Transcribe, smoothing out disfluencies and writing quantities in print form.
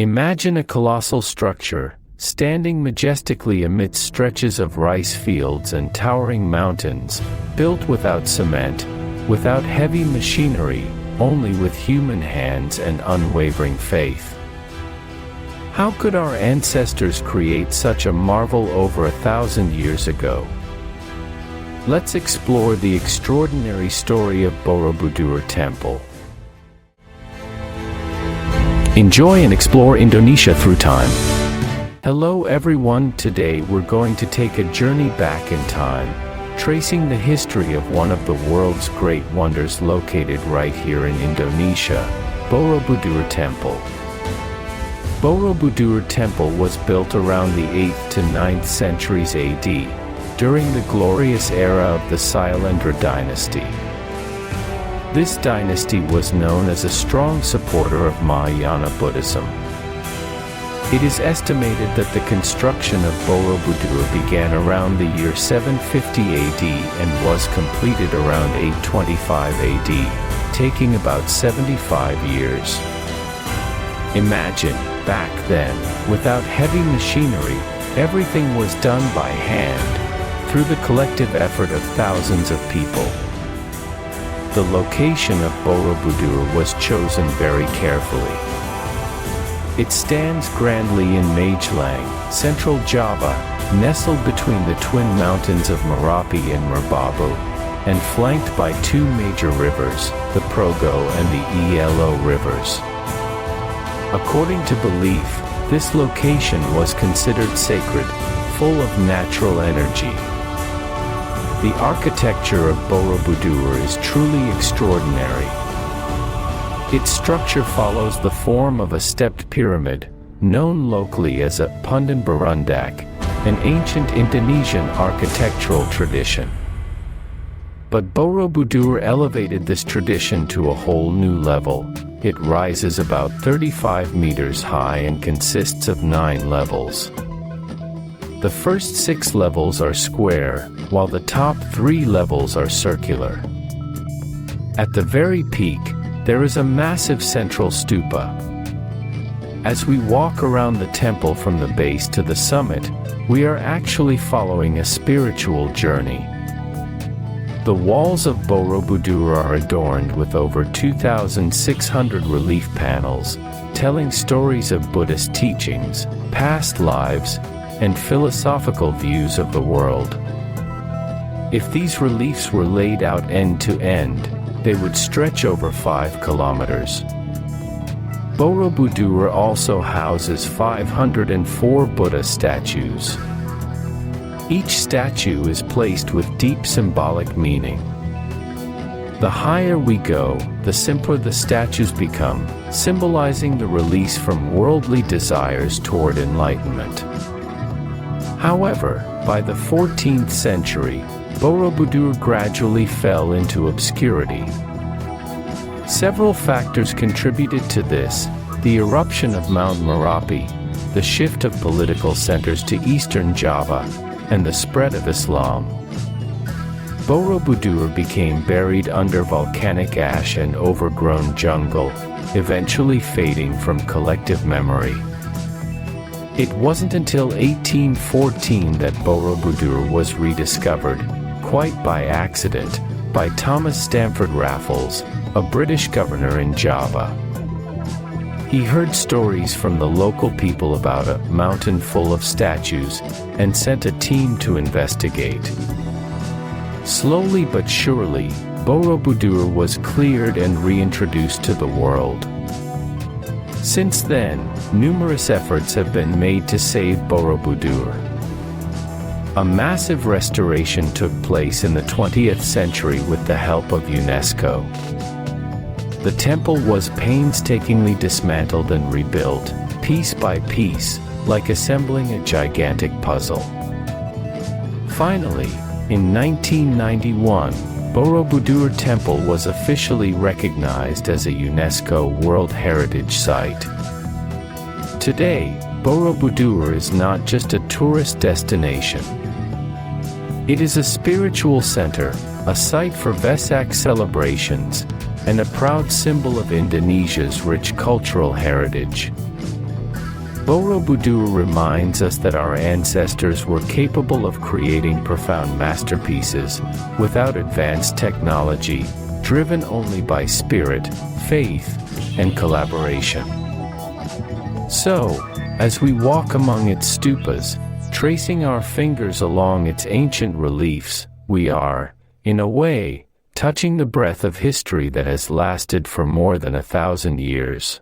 Imagine a colossal structure, standing majestically amidst stretches of rice fields and towering mountains, built without cement, without heavy machinery, only with human hands and unwavering faith. How could our ancestors create such a marvel over 1,000 years ago? Let's explore the extraordinary story of Borobudur Temple. Enjoy and explore Indonesia through time. Hello everyone, today we're going to take a journey back in time, tracing the history of one of the world's great wonders located right here in Indonesia, Borobudur Temple. Borobudur Temple was built around the 8th to 9th centuries AD, during the glorious era of the Syailendra Dynasty. This dynasty was known as a strong supporter of Mahayana Buddhism. It is estimated that the construction of Borobudur began around the year 750 AD and was completed around 825 AD, taking about 75 years. Imagine, back then, without heavy machinery, everything was done by hand, through the collective effort of thousands of people. The location of Borobudur was chosen very carefully. It stands grandly in Magelang, central Java, nestled between the twin mountains of Merapi and Merbabu, and flanked by two major rivers, the Progo and the Elo Rivers. According to belief, this location was considered sacred, full of natural energy. The architecture of Borobudur is truly extraordinary. Its structure follows the form of a stepped pyramid, known locally as a pundan berundak, an ancient Indonesian architectural tradition. But Borobudur elevated this tradition to a whole new level. It rises about 35 meters high and consists of 9 levels. The first 6 levels are square, while the top 3 levels are circular. At the very peak, there is a massive central stupa. As we walk around the temple from the base to the summit, we are actually following a spiritual journey. The walls of Borobudur are adorned with over 2,600 relief panels, telling stories of Buddhist teachings, past lives, and philosophical views of the world. If these reliefs were laid out end to end, they would stretch over 5 kilometers. Borobudur also houses 504 Buddha statues. Each statue is placed with deep symbolic meaning. The higher we go, the simpler the statues become, symbolizing the release from worldly desires toward enlightenment. However, by the 14th century, Borobudur gradually fell into obscurity. Several factors contributed to this: the eruption of Mount Merapi, the shift of political centers to eastern Java, and the spread of Islam. Borobudur became buried under volcanic ash and overgrown jungle, eventually fading from collective memory. It wasn't until 1814 that Borobudur was rediscovered, quite by accident, by Thomas Stamford Raffles, a British governor in Java. He heard stories from the local people about a mountain full of statues, and sent a team to investigate. Slowly but surely, Borobudur was cleared and reintroduced to the world. Since then, numerous efforts have been made to save Borobudur. A massive restoration took place in the 20th century with the help of UNESCO. The temple was painstakingly dismantled and rebuilt, piece by piece, like assembling a gigantic puzzle. Finally, in 1991, Borobudur Temple was officially recognized as a UNESCO World Heritage Site. Today, Borobudur is not just a tourist destination. It is a spiritual center, a site for Vesak celebrations, and a proud symbol of Indonesia's rich cultural heritage. Borobudur reminds us that our ancestors were capable of creating profound masterpieces without advanced technology, driven only by spirit, faith, and collaboration. So, as we walk among its stupas, tracing our fingers along its ancient reliefs, we are, in a way, touching the breath of history that has lasted for more than 1,000 years.